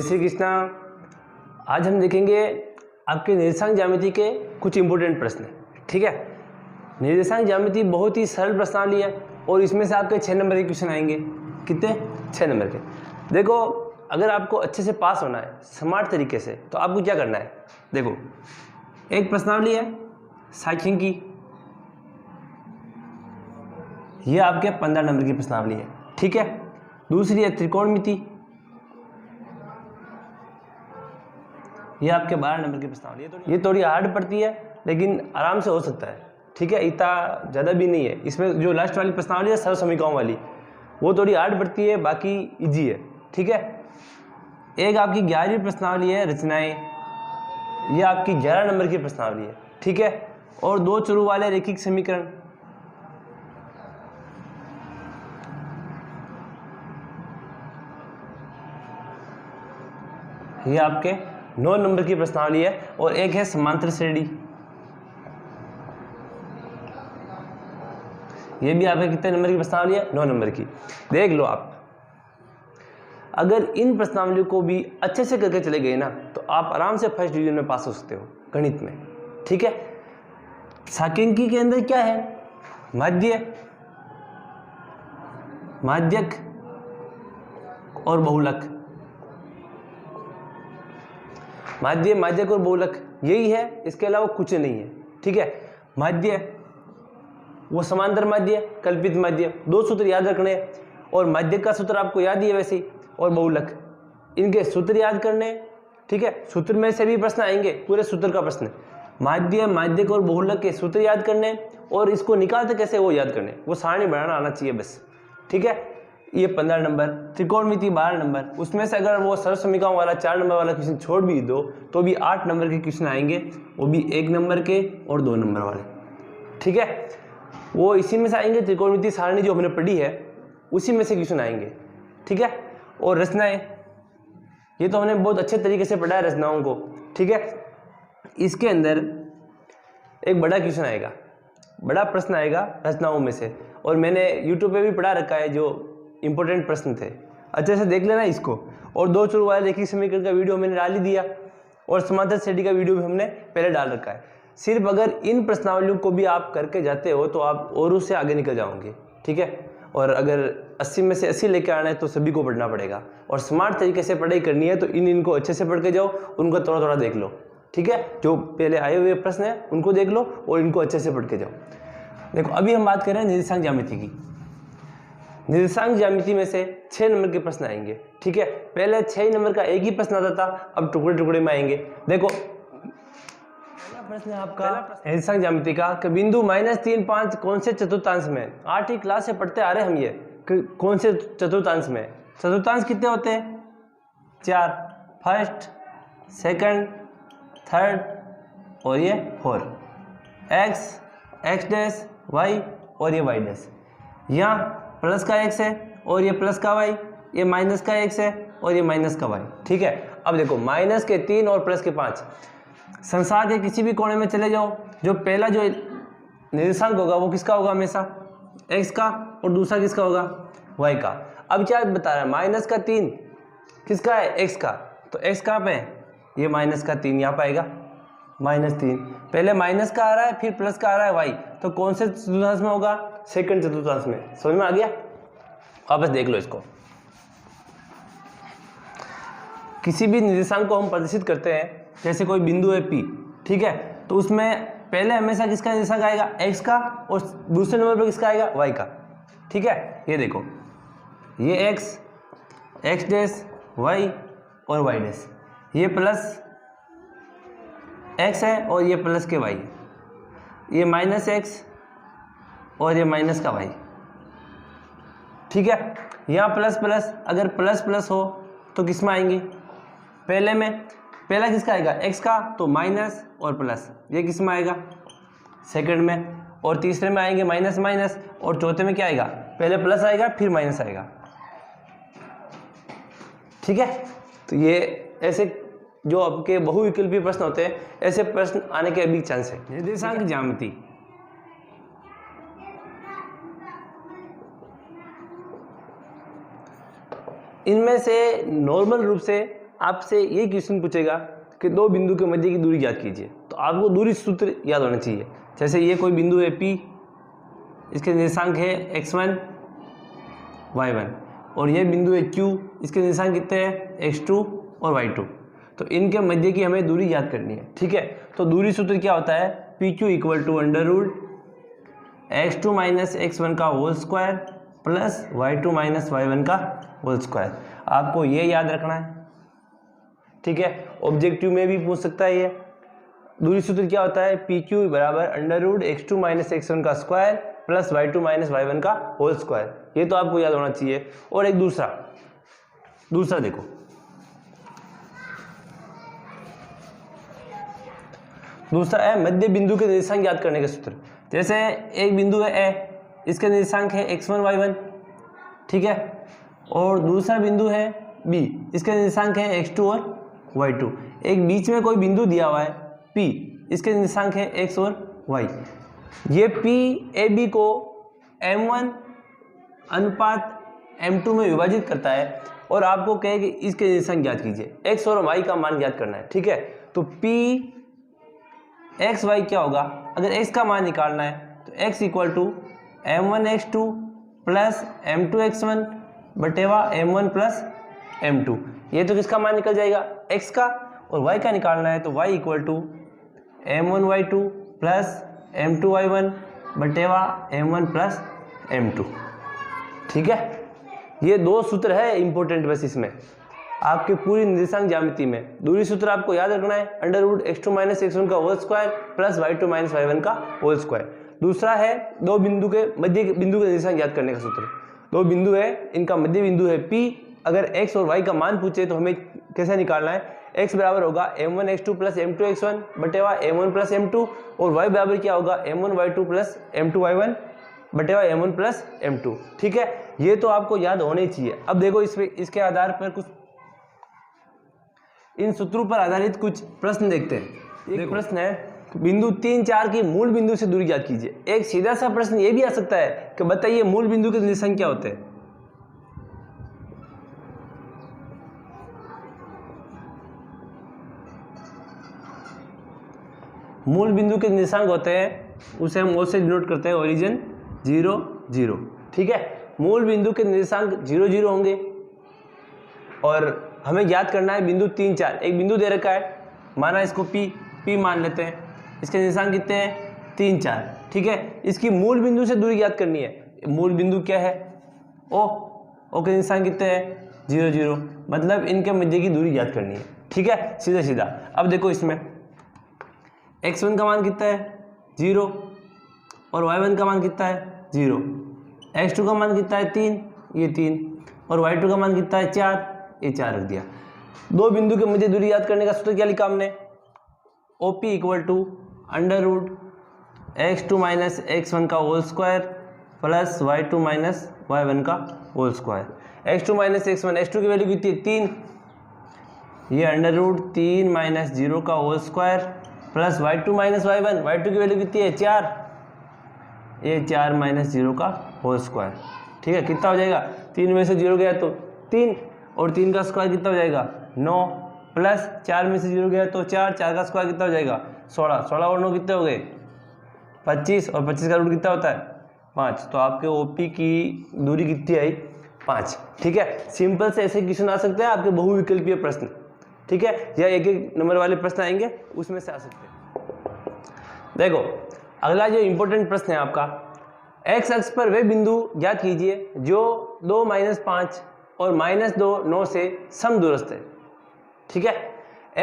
श्री कृष्णा। आज हम देखेंगे आपके निर्देशांक ज्यामिति के कुछ इंपॉर्टेंट प्रश्न। ठीक है, निर्देशांक ज्यामिति बहुत ही सरल प्रश्नावली है और इसमें से आपके 6 नंबर के क्वेश्चन आएंगे। कितने? 6 नंबर के। देखो, अगर आपको अच्छे से पास होना है स्मार्ट तरीके से तो आपको क्या करना है। देखो, एक प्रश्नावली है सांख्यिकी, ये आपके 15 नंबर की प्रश्नावली है। ठीक है, दूसरी है त्रिकोणमिति, ये आपके 12 नंबर की प्रश्नावली है। ये थोड़ी हार्ड पड़ती है लेकिन आराम से हो सकता है। ठीक है, इतना ज़्यादा भी नहीं है। इसमें जो लास्ट वाली प्रश्नावली है सरल समीकरणों वाली, वो थोड़ी हार्ड पड़ती है, बाकी इजी है। ठीक है, एक आपकी 11वीं प्रश्नावली है रचनाएं, ये आपकी 11 नंबर की प्रश्नावली है। ठीक है, और 2 चरों वाले रैखिक समीकरण, ये आपके 9 नंबर की प्रश्नावली है। और एक है समांतर श्रेणी, ये भी आपके कितने नंबर की प्रश्नावली है? 9 नंबर की। देख लो आप, अगर इन प्रश्नावलियों को भी अच्छे से करके चले गए ना तो आप आराम से फर्स्ट डिवीजन में पास हो सकते हो गणित में। ठीक है, सांख्यिकी के अंदर क्या है? माध्य, माध्यक और बहुलक। माध्य, माध्यक और बहुलक यही है, इसके अलावा कुछ नहीं है। ठीक है, माध्य वो समांतर माध्य, कल्पित माध्य, 2 सूत्र याद रखने हैं और माध्यक का सूत्र आपको याद ही है वैसे ही, और बहुलक, इनके सूत्र याद करने। ठीक है, सूत्र में से भी प्रश्न आएंगे, पूरे सूत्र का प्रश्न। माध्य, माध्यक और बहुलक के सूत्र याद करने और इसको निकालते कैसे वो याद करने, वो सारणी बनाना आना चाहिए बस। ठीक है, ये 15 नंबर। त्रिकोणमिति 12 नंबर, उसमें से अगर वो सरल समीकरण वाला 4 नंबर वाला क्वेश्चन छोड़ भी दो तो भी 8 नंबर के क्वेश्चन आएंगे, वो भी 1 नंबर के और 2 नंबर वाले। ठीक है, वो इसी में से आएंगे, त्रिकोणमिति सारणी जो हमने पढ़ी है उसी में से क्वेश्चन आएंगे। ठीक है, और रचनाएं, ये तो हमने बहुत अच्छे तरीके से पढ़ा है रचनाओं को। ठीक है, इसके अंदर एक बड़ा क्वेश्चन आएगा, बड़ा प्रश्न आएगा रचनाओं में से, और मैंने यूट्यूब पे भी पढ़ा रखा है जो इंपॉर्टेंट प्रश्न थे, अच्छे से देख लेना इसको। और 2 चरों वाले रैखिक समीकरण का वीडियो मैंने डाल ही दिया और समांतर श्रेणी का वीडियो भी हमने पहले डाल रखा है। सिर्फ अगर इन प्रश्नावलियों को भी आप करके जाते हो तो आप और उससे आगे निकल जाओगे। ठीक है, और अगर 80 में से 80 लेके आना है तो सभी को पढ़ना पड़ेगा, और स्मार्ट तरीके से पढ़ाई करनी है तो इनको अच्छे से पढ़ के जाओ, उनको थोड़ा थोड़ा देख लो। ठीक है, जो पहले आए हुए प्रश्न है उनको देख लो और इनको अच्छे से पढ़ के जाओ। देखो, अभी हम बात कर रहे हैं निर्देशांक ज्यामिति की। निर्देशांक ज्यामिति में से 6 नंबर के प्रश्न आएंगे। ठीक है, पहले 6 नंबर का एक ही प्रश्न आता था, अब टुकड़े टुकड़े में आएंगे। देखो, पहला प्रश्न है आपका निर्देशांक ज्यामिति का कि बिंदु -3, 5 कौन से चतुर्थांश में? 8वीं क्लास से पढ़ते आ रहे हम ये कौन से चतुर्थांश में। चतुर्थांश कितने होते हैं? 4, फर्स्ट, सेकंड, थर्ड और ये 4। x, x डैश, y और ये y डैश। यहाँ प्लस का x है और ये प्लस का y, ये माइनस का x है और ये माइनस का y। ठीक है, अब देखो, माइनस के 3 और प्लस के 5, संसार के किसी भी कोने में चले जाओ, जो पहला जो निर्देशांक होगा वो किसका होगा? हमेशा x का, और दूसरा किसका होगा? y का। अब क्या बता रहा है? माइनस का 3 किसका है? x का। तो x कहाँ पे है? ये माइनस का 3 यहाँ पे आएगा, -3। पहले माइनस का आ रहा है फिर प्लस का आ रहा है y, तो कौन से चतुर्थांश में होगा? सेकंड चतुर्थांश में। समझ में आ गया? वापस देख लो इसको। किसी भी निर्देशांक को हम प्रदर्शित करते हैं, जैसे कोई बिंदु है P, ठीक है, तो उसमें पहले हमेशा किसका निर्देशांक आएगा? x का, और दूसरे नंबर पर किसका आएगा? y का। ठीक है, ये देखो, ये x, x डैश, y और y डैश, ये प्लस x है और ये प्लस के y, ये माइनस x और ये माइनस का y। ठीक है, यहाँ प्लस प्लस, अगर प्लस प्लस हो तो किस में आएंगे? पहले में, पहला किसका आएगा? x का, तो माइनस और प्लस, ये किस में आएगा? सेकंड में। और तीसरे में आएंगे माइनस माइनस, और चौथे में क्या आएगा? पहले प्लस आएगा फिर माइनस आएगा। ठीक है, तो ये ऐसे जो आपके बहुविकल्पीय प्रश्न होते हैं, ऐसे प्रश्न आने के अभी चांस है। निर्देशांक ज्यामिति, इनमें से नॉर्मल रूप से आपसे ये क्वेश्चन पूछेगा कि दो बिंदु के मध्य की दूरी ज्ञात कीजिए, तो आपको दूरी सूत्र याद होना चाहिए। जैसे ये कोई बिंदु है P, इसके निर्देशांक है x1 y1, और ये बिंदु है Q, इसके निर्देशांक कितने हैं x2 और y2। तो इनके मध्य की हमें दूरी याद करनी है, ठीक है। तो दूरी सूत्र क्या होता है, PQ equal to under root x2 minus x1 का whole square plus y2 minus y1 का होल स्क्वायर। आपको ये याद रखना है, ठीक है। ऑब्जेक्टिव में भी पूछ सकता है ये। दूरी सूत्र क्या होता है, PQ बराबर under root x2 minus x1 का square plus y2 minus y1 का होल स्क्वायर। ये तो आपको याद होना चाहिए। और एक दूसरा देखो, दूसरा है मध्य बिंदु के निर्देशांक याद करने का सूत्र। जैसे एक बिंदु है A, इसके निर्देशांक है x1 y1, ठीक है, और दूसरा बिंदु है B, इसके निर्देशांक है x2 और y2। एक बीच में कोई बिंदु दिया हुआ है P, इसके निर्देशांक है x और y। ये P A B को m1 अनुपात m2 में विभाजित करता है और आपको कहे कि इसके निर्देशांक ज्ञात कीजिए, x और y का मान ज्ञात करना है, ठीक है। तो P एक्स वाई क्या होगा, अगर x का मान निकालना है तो x equal to m1x2 plus m2x1 बटेवा m1 प्लस m2। ये तो किसका मान निकल जाएगा, x का, और y का निकालना है तो y equal to m1y2 plus m2y1 बटेवा m1 प्लस m2, ठीक है। ये दो सूत्र है इंपॉर्टेंट बस इसमें आपके पूरी निर्देशांक ज्यामिति में। दूरी सूत्र आपको याद रखना है, under root x2 minus x1 का whole square plus y2 minus y1 का होल स्क्वायर। दूसरा है दो बिंदु के मध्य बिंदु के निर्देशांक ज्ञात करने का सूत्र। दो बिंदु है, इनका मध्य बिंदु है P, अगर x और y का मान पूछे तो हमें कैसे निकालना है, x बराबर होगा m1x2 प्लस m2x1 बटेवा m1 प्लस m2, और y बराबर क्या होगा m1y2 प्लस m2y1 बटेवा m1 प्लस m2, ठीक है। ये तो आपको याद होने चाहिए। अब देखो इसके आधार पर कुछ इन सूत्रों पर आधारित कुछ प्रश्न देखते हैं। एक प्रश्न है, बिंदु 3 4 की मूल बिंदु से दूरी ज्ञात कीजिए। एक सीधा सा प्रश्न ये भी आ सकता है कि बताइए मूल बिंदु के निर्देशांक क्या होते हैं। मूल बिंदु के निर्देशांक होते हैं, उसे हम ओ से डिनोट करते हैं, ओरिजिन 0 0, ठीक है। मूल बिंदु के निर्देशांक 0 0 होंगे और हमें ज्ञात करना है बिंदु 3 4। एक बिंदु दे रखा है, माना इसको P मान लेते हैं, इसके निर्देशांक कितने हैं 3 4, ठीक है। इसकी मूल बिंदु से दूरी ज्ञात करनी है। मूल बिंदु क्या है, O के निर्देशांक कितने हैं 0 0, मतलब इनके मध्य की दूरी ज्ञात करनी है, ठीक है, सीधा सीधा। अब देखो इसमें x1 का मान कितना है 0 और y1 का मान कितना है 0, x2 का मान कितना है 3, ये 3, और y2 का मान कितना है 4, ये 4 रख दिया। दो बिंदु के मध्य दूरी याद करने का सूत्र क्या लिखा हमने, OP equal to under root x2 minus x1 का whole square plus y2 minus y1 का whole square. x2 minus x1, x2 की वैल्यू कितनी है 3, ये अंडर रूट 3 माइनस 0 का whole square plus y2 minus y1, y2 की value कितनी है 4, ये 4 माइनस 0 का होल स्क्वायर, ठीक है। कितना हो जाएगा, 3 में से 0 गया तो 3, और 3 का स्क्वायर कितना हो जाएगा 9, प्लस 4 में से 0 गया तो 4, 4 का स्क्वायर कितना हो जाएगा 16, 16 और 9 कितने हो गए 25, और 25 का रूट कितना होता है 5। तो आपके OP की दूरी कितनी आई 5, ठीक है। सिंपल से ऐसे क्वेश्चन आ सकते हैं आपके बहुविकल्पीय प्रश्न, ठीक है, या एक एक नंबर वाले प्रश्न आएंगे उसमें से आ सकते हैं। देखो अगला जो इंपॉर्टेंट प्रश्न है आपका, x अक्ष पर वे बिंदु ज्ञात कीजिए जो 2 - 5 और -2 9 से समदूरस्थ है, ठीक है।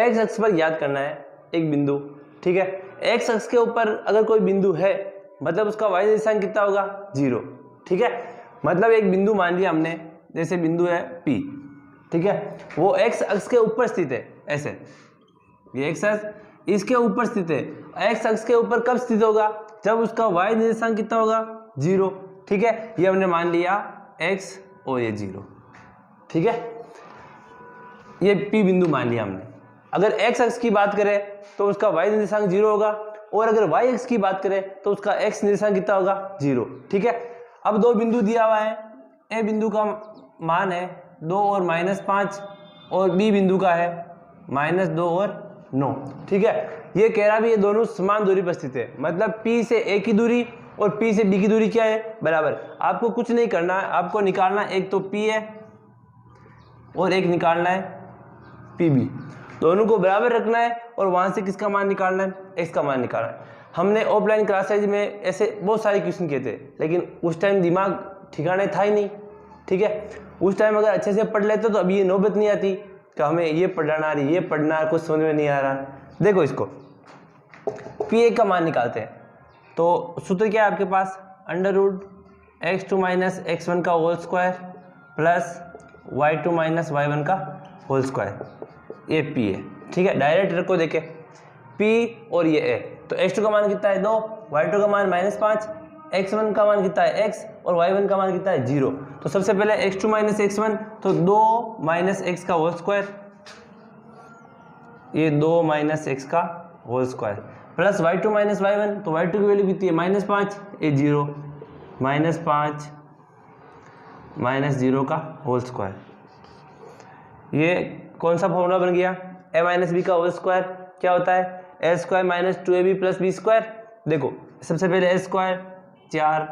x अक्ष पर याद करना है एक बिंदु, ठीक है। x अक्ष के ऊपर अगर कोई बिंदु है मतलब उसका y निर्देशांक कितना होगा 0, ठीक है। मतलब एक बिंदु मान लिया हमने, जैसे बिंदु है P, ठीक है, वो x अक्ष के ऊपर स्थित है, ऐसे ये x अक्ष इसके ऊपर स्थित है। x अक्ष के ऊपर कब स्थित होगा, जब उसका y निर्देशांक कितना होगा 0, ठीक है। ये हमने मान लिया x और ये 0, ठीक है, ये P बिंदु मान लिया हमने। अगर x अक्ष की बात करें तो उसका y निर्देशांक 0 होगा, और अगर y अक्ष की बात करें तो उसका x निर्देशांक कितना होगा 0, ठीक है। अब दो बिंदु दिया हुआ है, a बिंदु का मान है 2 और -5, और बी बिंदु का है -2 और 9। ठीक है, ये कह रहा भी ये दोनों समान दूरी पर स्थित है, मतलब P से A की दूरी और P से B की दूरी क्या है, बराबर। आपको कुछ नहीं करना है, आपको निकालना एक तो P है और एक निकालना है PB, दोनों को बराबर रखना है और वहां से किसका मान निकालना है, x का मान निकालना है। हमने ऑफलाइन क्लासेज में ऐसे बहुत सारे क्वेश्चन किए थे, लेकिन उस टाइम दिमाग ठिकाने था ही नहीं। ठीक है, उस टाइम अगर अच्छे से पढ़ लेते तो अभी ये नौबत नहीं आती कि हमें ये पढ़ना रही, ये पढ़ना, कुछ समझ में नहीं आ रहा। देखो इसको P का मान निकालते हैं, तो सूत्र क्या है आपके पास, √x2 - x1 का whole square plus y2 - y1 का होल स्क्वायर, ये P है। ठीक है, डायरेक्ट रखो, देखे P और ये A, तो x2 का मान कितना है 2, y2 का मान -5, x1 का मान कितना है x और y1 का मान कितना है 0। तो सबसे पहले x2 - x1, तो 2 - x का होल स्क्वायर, ये 2 - x का whole square plus y2 - y1, तो y2 की वैल्यू कितनी है -5, ये 0, -5 - 0 का होल स्क्वायर। ये कौन सा फॉर्मूला बन गया, a - b का होल स्क्वायर क्या होता है, a² - 2ab + b²। देखो सबसे पहले a² 4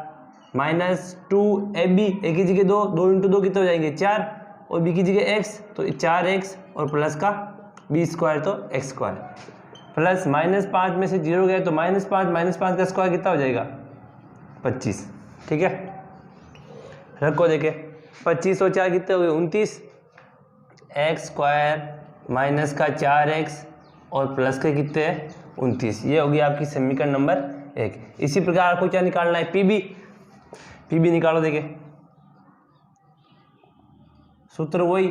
-2ab, a की जगह 2, 2 × 2 कितने हो जाएंगे 4, और b की जगह x, तो 4x और प्लस का b² तो x² प्लस -5 में से 0 गया तो -5 का स्क्वायर कितना हो जाएगा 25। ठीक है, रखो देखे 25 और 4 कितने हो गए 29, x² माइनस का 4x और प्लस के कितने हैं 29। ये होगी आपकी समीकरण नंबर 1। इसी प्रकार आपको क्या निकालना है, PB निकालो। देखे सूत्र वही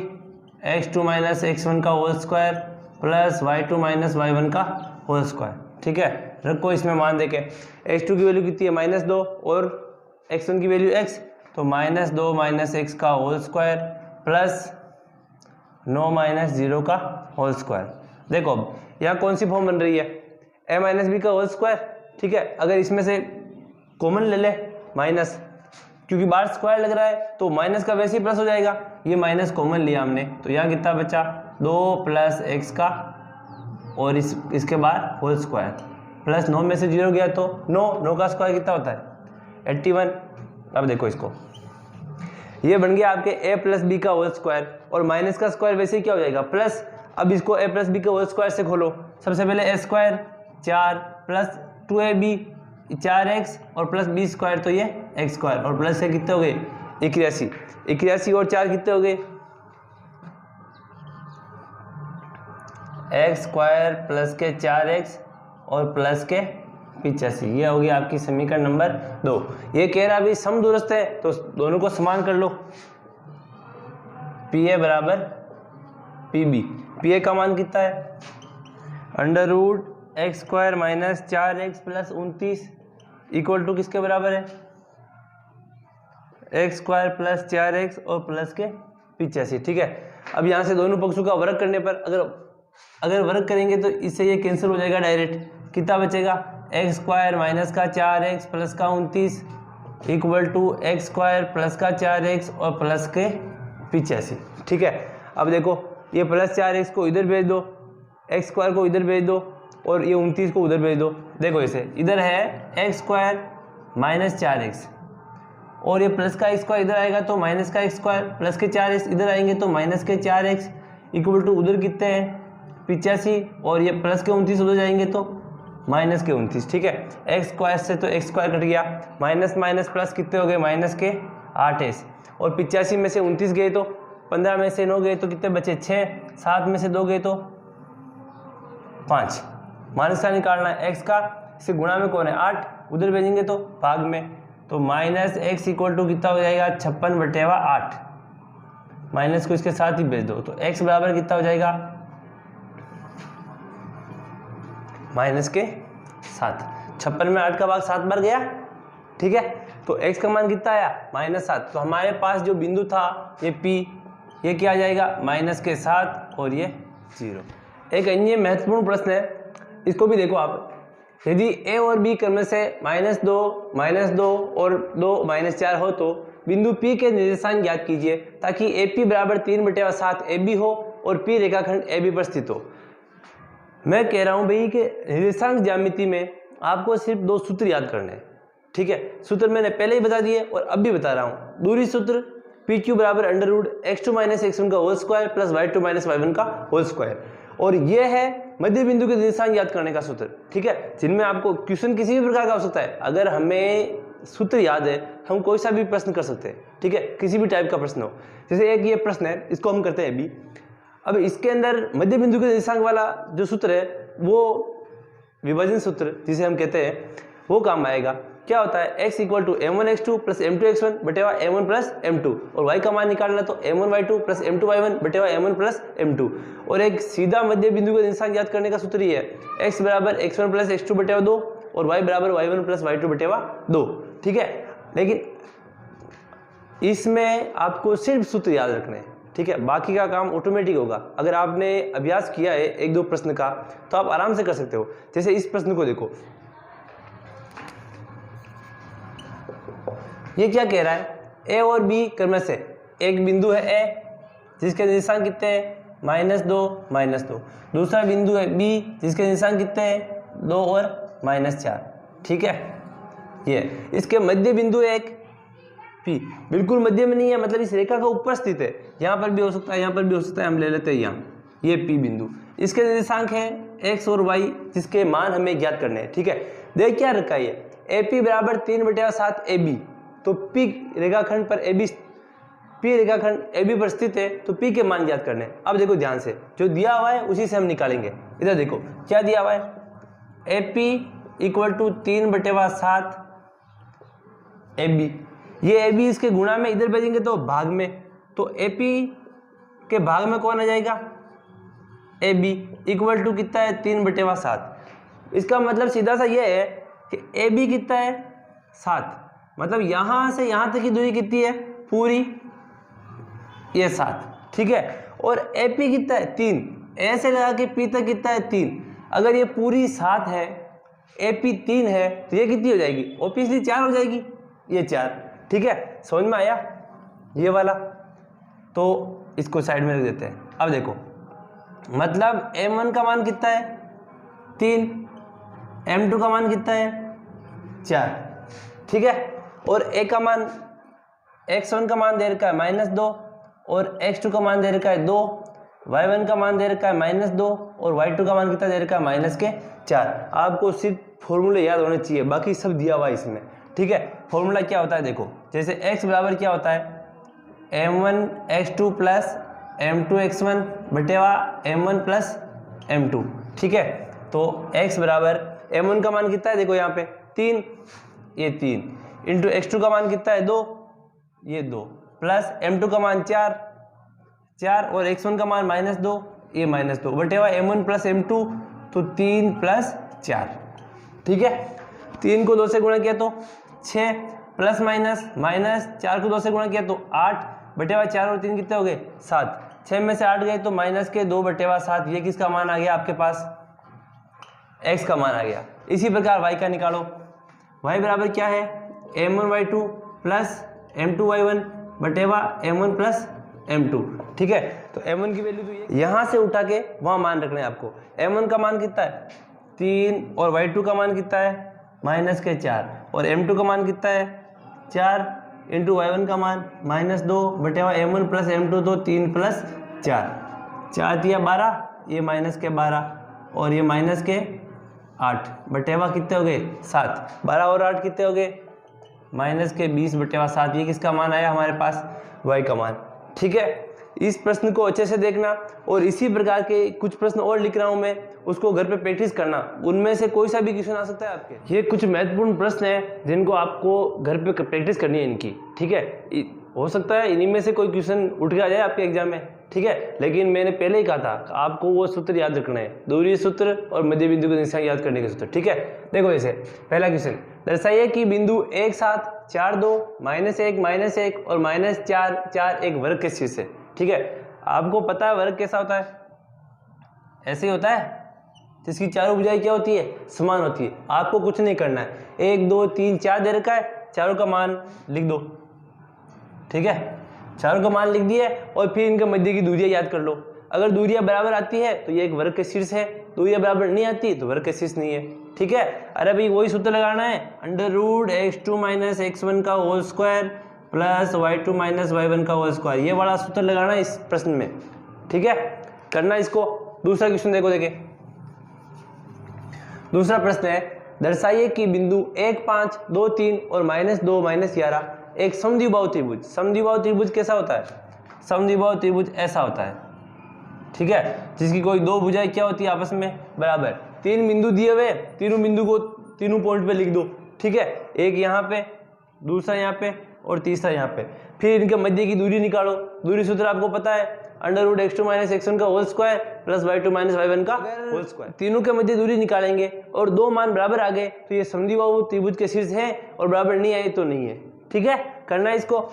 x2 - x1 का whole square plus y2 - y1 का होल स्क्वायर। ठीक है, रखो इसमें मान देके x2 की वैल्यू कितनी है -2 और x1 की वैल्यू x, तो -2 - x का होल स्क्वायर प्लस 9 - 0 का होल स्क्वायर। देखो यहाँ कौन सी फॉर्म बन रही है, a - b का होल स्क्वायर। ठीक है, अगर इसमें से कॉमन ले ले माइनस, क्योंकि बाहर स्क्वायर लग रहा है तो माइनस का वैसे ही प्लस हो जाएगा, ये माइनस कॉमन लिया हमने, तो यहाँ कितना बचा 2 + x का और इसके बाद होल स्क्वायर प्लस 9 में से 0 गया तो 9 का स्क्वायर कितना होता है 81। अब देखो इसको, ये बन गया आपके a + b का होल स्क्वायर और माइनस का स्क्वायर वैसे ही क्या हो जाएगा प्लस। अब इसको a + b के होल स्क्वायर से खोलो, सबसे पहले a² 4 प्लस 2ab 4x और प्लस b² तो ये x² और प्लस के कितने हो गए 81 और 4 कितने हो गए x² प्लस के 4x और प्लस के 85। ये होगी आपकी समीकरण नंबर 2। ये कह रहा अभी समदूरस्थ है तो दोनों को समान कर लो, PA बराबर PB। PA का मान कितना है √x² - 4x + 29 इक्वल टू किसके बराबर है x² + 4x और प्लस के 85। ठीक है, अब यहाँ से दोनों पक्षों का वर्ग करने पर अगर वर्ग करेंगे तो इससे ये कैंसिल हो जाएगा डायरेक्ट। कितना बचेगा x² - का 4x प्लस का 29 इक्वल टू x² प्लस का 4x और प्लस के 85। ठीक है, अब देखो ये प्लस 4x को इधर भेज दो, x² को इधर भेज दो और ये 29 को उधर भेज दो। देखो इसे इधर है x² - 4x और ये प्लस का x² इधर आएगा तो माइनस का x² प्लस के 4x इधर आएंगे तो माइनस के 4x इक्वल टू उधर कितने हैं 85 और ये प्लस के 29 उधर जाएंगे तो माइनस के 29। ठीक है, x² से तो x² कट गया, माइनस माइनस प्लस कितने हो गए माइनस के 8s और 85 में से 29 गए तो 15 में से 9 गए तो कितने बचे 6, 7 में से 2 गए तो 5। माइनस का निकालना है x का, इसे गुणा में कौन है 8, उधर भेजेंगे तो भाग में, तो -x इक्वल टू कितना हो जाएगा 56/8। माइनस को इसके साथ ही भेज दो तो x बराबर कितना हो जाएगा माइनस के 7। 56 में 8 का भाग 7 बार गया। ठीक है, तो x का मान कितना आया -7। तो हमारे पास जो बिंदु था ये P, ये क्या आ जाएगा -7 और ये 0। एक अन्य महत्वपूर्ण प्रश्न है, इसको भी देखो आप। यदि a और b क्रम से -2 और 2 -4 हो तो बिंदु P के निर्देशांक ज्ञात कीजिए ताकि AP बराबर 3/7 AB हो और पी रेखाखंड ए बी पर स्थित हो। मैं कह रहा हूं भाई कि निर्देशांक ज्यामिति में आपको सिर्फ 2 सूत्र याद करने हैं, ठीक है। सूत्र मैंने पहले ही बता दिए और अब भी बता रहा हूं। दूरी सूत्र पी क्यू बराबर √x2 - x1 का whole square plus y2 - y1 का होल स्क्वायर, और यह है मध्य बिंदु के निर्देशांक याद करने का सूत्र, ठीक है। जिनमें आपको क्वेश्चन किसी भी प्रकार का हो सकता है, अगर हमें सूत्र याद है हम कोई सा भी प्रश्न कर सकते हैं, ठीक है, किसी भी टाइप का प्रश्न हो। जैसे एक ये प्रश्न है, इसको हम करते हैं अभी। अब इसके अंदर मध्य बिंदु के निर्देशांक वाला जो सूत्र है वो विभाजन सूत्र जिसे हम कहते हैं वो काम आएगा। क्या होता है, x = m1x2 + m2x1 बटेवा m1 + m2, और y का मान निकालना तो m1y2 + m2y1 बटेवा m1 + m2। और एक सीधा मध्य बिंदु का निर्देशांक याद करने का सूत्र ये है, x = x1 + x2 बटेवा 2 और y = y1 + y2 बटेवा 2, ठीक है। लेकिन इसमें आपको सिर्फ सूत्र याद रखने हैं, ठीक है, बाकी का काम ऑटोमेटिक होगा। अगर आपने अभ्यास किया है 1-2 प्रश्न का तो आप आराम से कर सकते हो। जैसे इस प्रश्न को देखो, ये क्या कह रहा है, ए और बी क्रम से एक बिंदु है ए जिसके निर्देशांक कितने हैं -2 -2, दूसरा बिंदु है बी जिसके निर्देशांक कितने हैं 2 और -4, ठीक है। ये इसके मध्य बिंदु है एक पी, बिल्कुल मध्य में नहीं है, मतलब इस रेखा का ऊपर स्थित है, यहाँ पर भी हो सकता है, यहाँ पर भी हो सकता है, हम ले लेते हैं यहाँ, ये पी बिंदु। इसके निर्देशांक हैं x और y जिसके मान हमें ज्ञात करने हैं, ठीक है। देख क्या रखा है, ए पी बराबर 3/7 AB, तो P रेखाखंड पर P रेखाखंड AB पर स्थित है, तो P के मान ज्ञात करने हैं। अब देखो ध्यान से, जो दिया हुआ है उसी से हम निकालेंगे। इधर देखो क्या दिया हुआ है, AP = 3/7 AB, ये AB इसके गुणा में इधर भेजेंगे तो भाग में, तो AP के भाग में कौन आ जाएगा, AB = कितना है 3/7। इसका मतलब सीधा सा ये है कि AB कितना है 7, मतलब यहां से यहां तक की दूरी कितनी है पूरी, ये 7, ठीक है। और AP कितना है 3, ऐसे लगा के P तक कितना है 3। अगर ये पूरी 7 है, AP 3 है, तो ये कितनी हो जाएगी, ऑब्वियसली 4 हो जाएगी, ये 4, ठीक है। समझ में आया ये वाला, तो इसको साइड में रख देते हैं। अब देखो मतलब m1 का मान कितना है 3, m2 का मान कितना है 4, ठीक है। और a का मान, x1 का मान दे रखा है -2 और x2 का मान दे रखा है 2, y1 का मान दे रखा है -2 और y2 का मान कितना दे रखा है -4। आपको सिर्फ फॉर्मूले याद होने चाहिए, बाकी सब दिया हुआ है इसमें, ठीक है। फॉर्मूला क्या होता है देखो, जैसे x बराबर क्या होता है m1x2 + m2x1 बटेवा m1 + m2, ठीक है। तो x बराबर m1 का मान कितना है देखो यहाँ पे 3, ये 3 इंटू x2 का मान कितना है 2, ये 2 प्लस m2 का मान 4 और x1 का मान -2, ये -2 बटेवा m1 + m2, तो 3 + 4, ठीक है। 3 को 2 से गुणा किया तो 6 प्लस माइनस 4 को 2 से गुणा किया तो 8 बटेवा 4 और 3 कितने हो गए 7, 6 में से 8 गए तो -2/7। ये किसका मान आ गया आपके पास, x का मान आ गया। इसी प्रकार y का निकालो, y बराबर क्या है m1y2 + m2y1 बटेवा m1 + m2, ठीक है। तो m1 की वैल्यू तो ये यहाँ से उठा के वहाँ मान रखना है आपको। m1 का मान कितना है 3 और y2 का मान कितना है -4 और m2 का मान कितना है 4 इंटू y1 का मान -2 बटेवा m1 + m2, तो 3 + 4, 4 दिया 12, ये -12 और ये -8 बटेवा कितने हो गए 7, 12 और 8 कितने हो गए -20/7। ये किसका मान आया हमारे पास, y का मान, ठीक है। इस प्रश्न को अच्छे से देखना और इसी प्रकार के कुछ प्रश्न और लिख रहा हूं मैं, उसको घर पे प्रैक्टिस करना, उनमें से कोई सा भी क्वेश्चन आ सकता है आपके। ये कुछ महत्वपूर्ण प्रश्न हैं जिनको आपको घर पे प्रैक्टिस करनी है इनकी, ठीक है। हो सकता है इन्हीं में से कोई क्वेश्चन उठ के आ जाए आपके एग्जाम में, ठीक है। लेकिन मैंने पहले ही कहा था आपको वो सूत्र याद रखना है, दूरी सूत्र और मध्य बिंदु के निर्देशांक याद करने के सूत्र, ठीक है। देखो जैसे पहला क्वेश्चन, दर्शाइए कि बिंदु 1 7 4 2 -1 और -4 4 एक वर्ग के शीर्ष है, ठीक है। आपको पता है वर्ग कैसा होता है, ऐसे ही होता है, जिसकी चारों भुजाएं क्या होती है समान होती है। आपको कुछ नहीं करना है, 1 2 3 4 दे रखा है, चारों का मान लिख दो, ठीक है। चारों का मान लिख दिया और फिर इनके मध्य की दूरियां याद कर लो। अगर दूरियां बराबर आती है तो ये एक वर्ग के शीर्ष है, दूरियां बराबर नहीं आती तो वर्ग के शीर्ष नहीं है। ठीक है, अरे भाई वही सूत्र लगाना है, under root x2 minus x1 का whole square plus y2 minus y1 का होल स्क्वायर, ये वाला सूत्र लगाना है इस प्रश्न में। ठीक है, करना इसको। दूसरा क्वेश्चन देखो, देखे दूसरा प्रश्न है, दर्शाइए कि बिंदु 1, 5, 2, 3 और -2, -11 एक समद्विबाहु त्रिभुज। समद्विबाहु त्रिभुज कैसा होता है? समद्विबाहु त्रिभुज ऐसा होता है, ठीक है, जिसकी कोई दो भुजाएं क्या होती है आपस में बराबर। तीन बिंदु दिए हुए, तीनों बिंदु को तीनों पॉइंट पे लिख दो। ठीक है, एक यहाँ पे, दूसरा यहाँ पे और तीसरा यहाँ पे। फिर इनके मध्य की दूरी निकालो। दूरी सूत्र आपको पता है, under root x2 minus x1 का whole square plus y2 minus y1 का होल स्क्वायर। तीनों के मध्य दूरी निकालेंगे और दो मान बराबर आ गए तो ये समद्विबाहु त्रिभुज के शीर्ष है, और बराबर नहीं आए तो नहीं है। ठीक है, करना है इसको।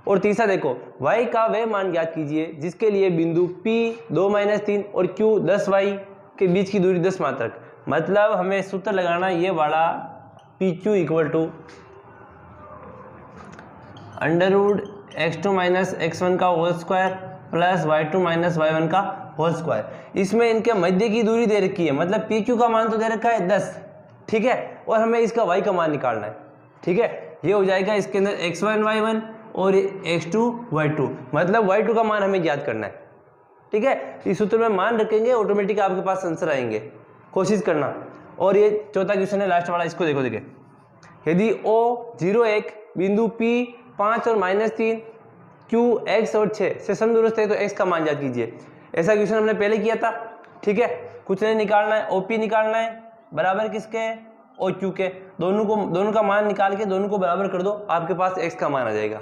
और तीसरा देखो, y का वह मान ज्ञात कीजिए जिसके लिए बिंदु P 2-3 और Q 10y के बीच की दूरी 10 मात्रक। मतलब हमें सूत्र लगाना ये वाला, PQ equal to under root x2 minus x1 का whole square plus y2 minus y1 का होल स्क्वायर। इसमें इनके मध्य की दूरी दे रखी है, मतलब PQ का मान तो दे रखा है 10। ठीक है, और हमें इसका y का मान निकालना है। ठीक है, ये हो जाएगा इसके अंदर x1 y1 और x2 y2, मतलब y2 का मान हमें ज्ञात करना है। ठीक है, इस सूत्र में मान रखेंगे, ऑटोमेटिक आपके पास आंसर आएंगे, कोशिश करना। और ये चौथा क्वेश्चन है लास्ट वाला, इसको देखो। देखे, यदि O 0, 1 बिंदु P 5 और -3 Q x और 6 से समदूरस्थ है तो x का मान ज्ञात कीजिए। ऐसा क्वेश्चन हमने पहले किया था। ठीक है, कुछ नहीं निकालना है, OP निकालना है बराबर किसके, OQ के। दोनों का मान निकाल के दोनों को बराबर कर दो, आपके पास x का मान आ जाएगा।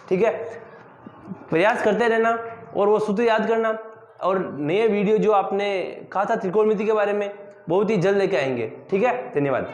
ठीक है, प्रयास करते रहना और वो सूत्र याद करना। और नए वीडियो जो आपने कहा था त्रिकोणमिति के बारे में, बहुत ही जल्द लेके आएंगे। ठीक है, धन्यवाद।